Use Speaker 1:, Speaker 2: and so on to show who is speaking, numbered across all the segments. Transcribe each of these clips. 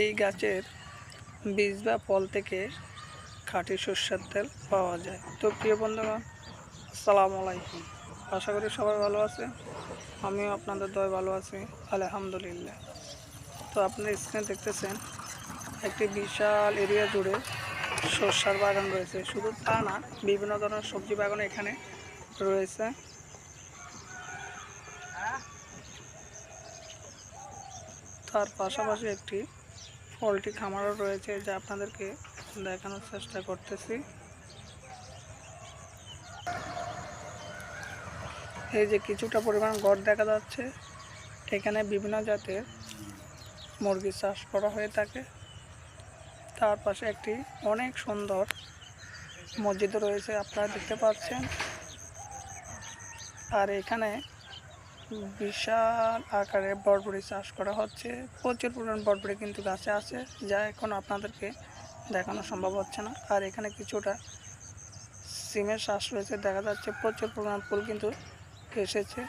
Speaker 1: এই গাছের বীজ বা ফল থেকে খাঁটি সরষের তেল পাওয়া যায়। তো প্রিয় বন্ধুগণ, আসসালামু আলাইকুম। আশা করি সবাই ভালো আছে। আমিও আপনাদের দয় ভালো আছি, আলহামদুলিল্লাহ। তো আপনারা স্ক্রিনে দেখতেছেন একটি বিশাল এরিয়া জুড়ে সরষার বাগান রয়েছে। শুধু তা না, বিভিন্ন ধরনের সবজি বাগান এখানে রয়েছে। তার পাশাপাশি একটি পোলট্রি খামারও রয়েছে, যা আপনাদেরকে দেখানোর চেষ্টা করতেছি। এই যে কিছুটা পরিমাণ ঘর দেখা যাচ্ছে, এখানে বিভিন্ন জাতের মুরগি চাষ করা হয়ে থাকে। তার পাশে একটি অনেক সুন্দর মসজিদ রয়েছে, আপনারা দেখতে পাচ্ছেন। আর এখানে বিশাল আকারে বরবটি চাষ করা হচ্ছে। প্রচুর পরিমাণ বরবটি কিন্তু গাছে আছে, যা এখন আপনাদেরকে দেখানো সম্ভব হচ্ছে না। আর এখানে কিছুটা সিমের চাষ রয়েছে, দেখা যাচ্ছে প্রচুর পরিমাণ ফুল কিন্তু এসেছে।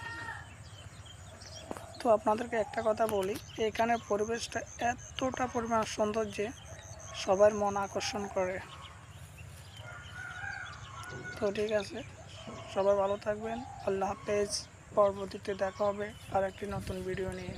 Speaker 1: তো আপনাদেরকে একটা কথা বলি, এখানে পরিবেশটা এতটা পরিমাণ সুন্দর যে সবার মন আকর্ষণ করে। তো ঠিক আছে, সবাই ভালো থাকবেন। আল্লাহ হাফেজ। পরবর্তীতে দেখা হবে আর একটি নতুন ভিডিও নিয়ে।